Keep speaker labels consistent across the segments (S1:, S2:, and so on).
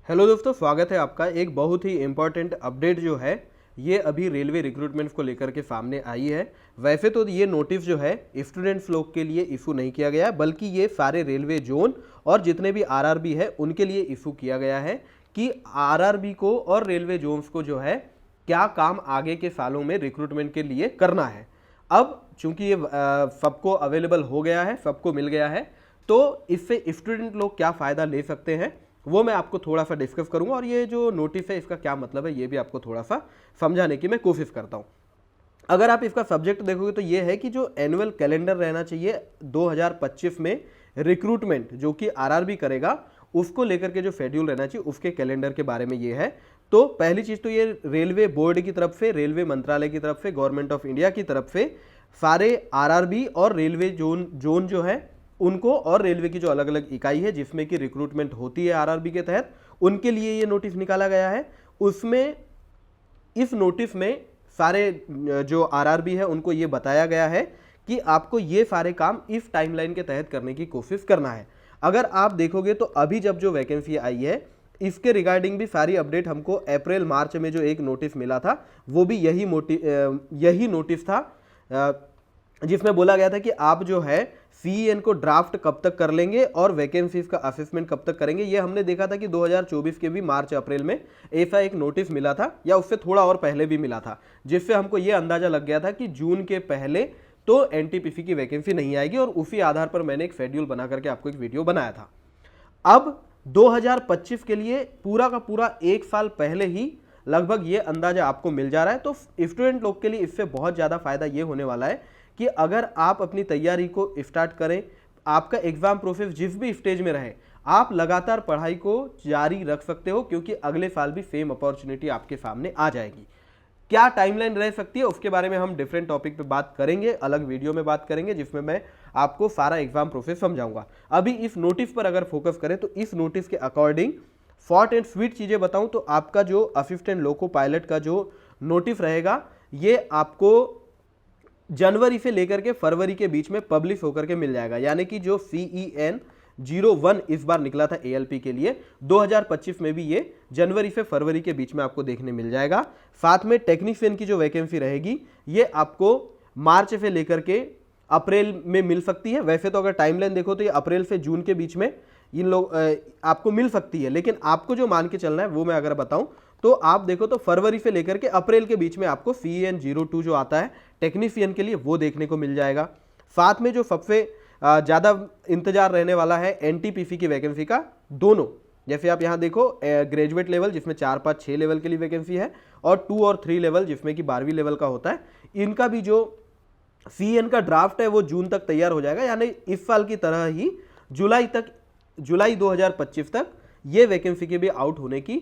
S1: Hello दोस्तों, स्वागत है आपका। एक बहुत ही इंपॉर्टेंट अपडेट जो है ये अभी रेलवे रिक्रूटमेंट को लेकर के सामने आई है। वैसे तो ये नोटिस जो है स्टूडेंट्स लोग के लिए इशू नहीं किया गया, बल्कि ये सारे रेलवे जोन और जितने भी आरआरबी है उनके लिए इशू किया गया है कि आरआरबी को और रेलवे जोन्स को जो है क्या काम आगे के सालों में रिक्रूटमेंट के लिए करना है। अब चूंकि ये सबको अवेलेबल हो गया है, सबको मिल गया है, तो इससे स्टूडेंट लोग क्या फ़ायदा ले सकते हैं वो मैं आपको थोड़ा सा डिस्कस करूंगा, और ये जो नोटिस है इसका क्या मतलब है ये भी आपको थोड़ा सा समझाने की मैं कोशिश करता हूं। अगर आप इसका सब्जेक्ट देखोगे तो ये है कि जो एनुअल कैलेंडर रहना चाहिए 2025 में रिक्रूटमेंट जो कि आरआरबी करेगा उसको लेकर के जो शेड्यूल रहना चाहिए उसके कैलेंडर के बारे में ये है। तो पहली चीज़ तो ये रेलवे बोर्ड की तरफ से, रेलवे मंत्रालय की तरफ से, गवर्नमेंट ऑफ इंडिया की तरफ से सारे आरआरबी और रेलवे जोन जो है उनको, और रेलवे की जो अलग अलग इकाई है जिसमें कि रिक्रूटमेंट होती है आरआरबी के तहत, उनके लिए ये नोटिस निकाला गया है। उसमें इस नोटिस में सारे जो आरआरबी है उनको ये बताया गया है कि आपको ये सारे काम इस टाइमलाइन के तहत करने की कोशिश करना है। अगर आप देखोगे तो अभी जब जो वैकेंसी आई है इसके रिगार्डिंग भी सारी अपडेट हमको अप्रैल मार्च में जो एक नोटिस मिला था वो भी यही नोटिस था, जिसमें बोला गया था कि आप जो है सीईएन को ड्राफ्ट कब तक कर लेंगे और वैकेंसीज का असेसमेंट कब तक करेंगे। ये हमने देखा था कि 2024 के भी मार्च अप्रैल में ऐसा एक नोटिस मिला था, या उससे थोड़ा और पहले भी मिला था, जिससे हमको ये अंदाजा लग गया था कि जून के पहले तो एनटीपीसी की वैकेंसी नहीं आएगी, और उसी आधार पर मैंने एक शेड्यूल बना करके आपको एक वीडियो बनाया था। अब 2025 के लिए पूरा का पूरा एक साल पहले ही लगभग ये अंदाजा आपको मिल जा रहा है। तो स्टूडेंट लोग के लिए इससे बहुत ज़्यादा फायदा ये होने वाला है कि अगर आप अपनी तैयारी को स्टार्ट करें, आपका एग्जाम प्रोसेस जिस भी स्टेज में रहे, आप लगातार पढ़ाई को जारी रख सकते हो, क्योंकि अगले साल भी सेम अपॉर्चुनिटी आपके सामने आ जाएगी। क्या टाइमलाइन रह सकती है उसके बारे में हम डिफरेंट टॉपिक पे बात करेंगे, अलग वीडियो में बात करेंगे, जिसमें मैं आपको सारा एग्जाम प्रोसेस समझाऊंगा। अभी इस नोटिस पर अगर फोकस करें तो इस नोटिस के अकॉर्डिंग शॉर्ट एंड स्वीट चीज़ें बताऊं तो आपका जो असिस्टेंट लोको पायलट का जो नोटिस रहेगा ये आपको जनवरी से लेकर के फरवरी के बीच में पब्लिश होकर के मिल जाएगा। यानी कि जो CEN 01 इस बार निकला था ALP के लिए, 2025 में भी ये जनवरी से फरवरी के बीच में आपको देखने मिल जाएगा। साथ में टेक्नीशियन की जो वैकेंसी रहेगी ये आपको मार्च से लेकर के अप्रैल में मिल सकती है। वैसे तो अगर टाइमलाइन देखो तो ये अप्रैल से जून के बीच में इन लोग आपको मिल सकती है, लेकिन आपको जो मान के चलना है वो मैं अगर बताऊं तो आप देखो तो फरवरी से लेकर के अप्रैल के बीच में आपको CEN 02 जो आता है टेक्नीशियन के लिए वो देखने को मिल जाएगा। साथ में जो सबसे ज़्यादा इंतजार रहने वाला है एनटीपीसी की वैकेंसी का, दोनों, जैसे आप यहाँ देखो ग्रेजुएट लेवल जिसमें 4, 5, 6 लेवल के लिए वैकेंसी है, और 2 और 3 लेवल जिसमें कि 12वीं लेवल का होता है, इनका भी जो CEN का ड्राफ्ट है वो जून तक तैयार हो जाएगा। यानी इस साल की तरह ही जुलाई 2025 तक ये वैकेंसी के भी आउट होने की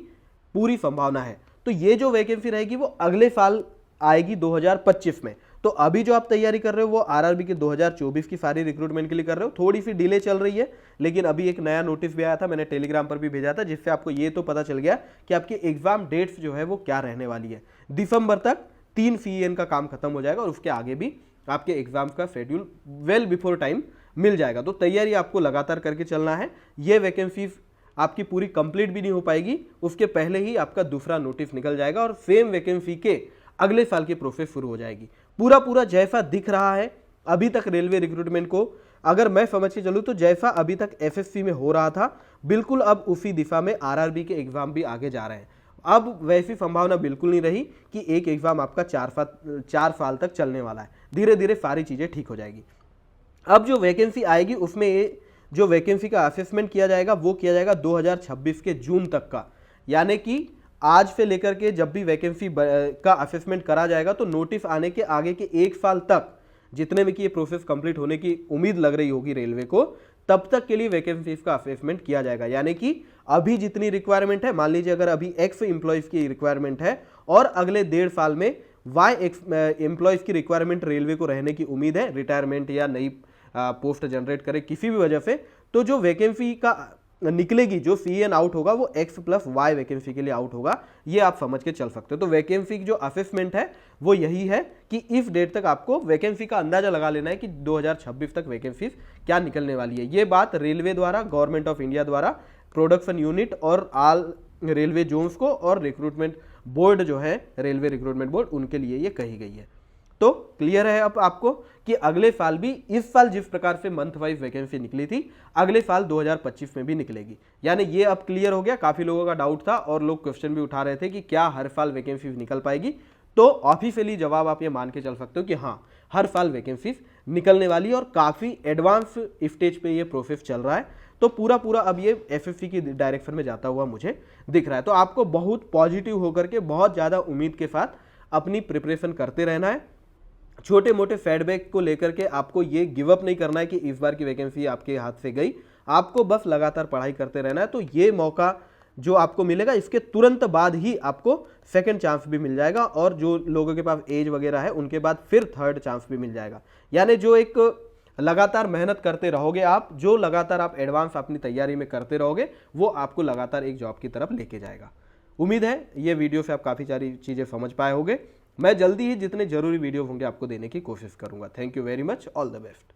S1: पूरी संभावना है। तो ये जो वैकेंसी रहेगी वो अगले साल आएगी 2025 में। तो अभी जो आप तैयारी कर रहे हो वो आरआरबी के 2024 की सारी रिक्रूटमेंट के लिए कर रहे हो। थोड़ी सी डिले चल रही है, लेकिन अभी एक नया नोटिस भी आया था, मैंने टेलीग्राम पर भी भेजा था, जिससे आपको ये तो पता चल गया कि आपकी एग्जाम डेट्स जो है वो क्या रहने वाली है। दिसंबर तक 3 CEN का काम खत्म हो जाएगा और उसके आगे भी आपके एग्जाम्स का शेड्यूल वेल बिफोर टाइम मिल जाएगा। तो तैयारी आपको लगातार करके चलना है। ये वैकेंसी आपकी पूरी कंप्लीट भी नहीं हो पाएगी, उसके पहले ही आपका दूसरा नोटिस निकल जाएगा और सेम वैकेंसी के अगले साल की प्रोसेस शुरू हो जाएगी। पूरा जैसा दिख रहा है अभी तक रेलवे रिक्रूटमेंट को, अगर मैं समझ के चलूँ तो जैसा अभी तक SSC में हो रहा था, बिल्कुल अब उसी दिशा में आरआरबी के एग्जाम भी आगे जा रहे हैं। अब वैसी संभावना बिल्कुल नहीं रही कि एक एग्जाम आपका 4 साल तक चलने वाला है। धीरे धीरे सारी चीज़ें ठीक हो जाएगी। अब जो वैकेंसी आएगी उसमें जो वैकेंसी का असेसमेंट किया जाएगा वो किया जाएगा 2026 के जून तक का। यानी कि आज से लेकर के जब भी वैकेंसी का असेसमेंट करा जाएगा तो नोटिस आने के आगे के एक साल तक, जितने में कि ये प्रोसेस कंप्लीट होने की उम्मीद लग रही होगी रेलवे को, तब तक के लिए वैकेंसीज का असेसमेंट किया जाएगा। यानी कि अभी जितनी रिक्वायरमेंट है, मान लीजिए अगर अभी X एम्प्लॉयज़ की रिक्वायरमेंट है और अगले 1.5 साल में Y एम्प्लॉयज़ की रिक्वायरमेंट रेलवे को रहने की उम्मीद है, रिटायरमेंट या नई पोस्ट जनरेट करे किसी भी वजह से, तो जो वैकेंसी का निकलेगी, जो CEN आउट होगा वो X + Y वैकेंसी के लिए आउट होगा। ये आप समझ के चल सकते हो। तो वैकेंसी की जो असेसमेंट है वो यही है कि इस डेट तक आपको वैकेंसी का अंदाजा लगा लेना है कि 2026 तक वैकेंसी क्या निकलने वाली है। ये बात रेलवे द्वारा, गवर्नमेंट ऑफ इंडिया द्वारा, प्रोडक्शन यूनिट और रेलवे जोन्स को और रिक्रूटमेंट बोर्ड जो है रेलवे रिक्रूटमेंट बोर्ड उनके लिए ये कही गई है। तो क्लियर है अब आपको कि अगले साल भी, इस साल जिस प्रकार से मंथ वाइज वैकेंसी निकली थी, अगले साल 2025 में भी निकलेगी। यानी ये अब क्लियर हो गया। काफी लोगों का डाउट था और लोग क्वेश्चन भी उठा रहे थे कि क्या हर साल वैकेंसी निकल पाएगी। तो ऑफिशियली जवाब आप ये मान के चल सकते हो कि हाँ, हर साल वैकेंसी निकलने वाली है और काफी एडवांस स्टेज पे ये प्रोसेस चल रहा है। तो पूरा अब ये एसएससी की डायरेक्शन में जाता हुआ मुझे दिख रहा है। तो आपको बहुत पॉजिटिव होकर के बहुत ज़्यादा उम्मीद के साथ अपनी प्रिपरेशन करते रहना है। छोटे मोटे फीडबैक को लेकर के आपको ये गिव अप नहीं करना है कि इस बार की वैकेंसी आपके हाथ से गई। आपको बस लगातार पढ़ाई करते रहना है। तो ये मौका जो आपको मिलेगा, इसके तुरंत बाद ही आपको सेकंड चांस भी मिल जाएगा और जो लोगों के पास एज वगैरह है उनके बाद फिर थर्ड चांस भी मिल जाएगा। यानी जो एक लगातार मेहनत करते रहोगे आप, जो लगातार आप एडवांस अपनी तैयारी में करते रहोगे, वो आपको लगातार एक जॉब की तरफ लेके जाएगा। उम्मीद है ये वीडियो से आप काफ़ी सारी चीज़ें समझ पाए होंगे। मैं जल्दी ही जितने जरूरी वीडियो होंगे आपको देने की कोशिश करूंगा। Thank you very much, all the best.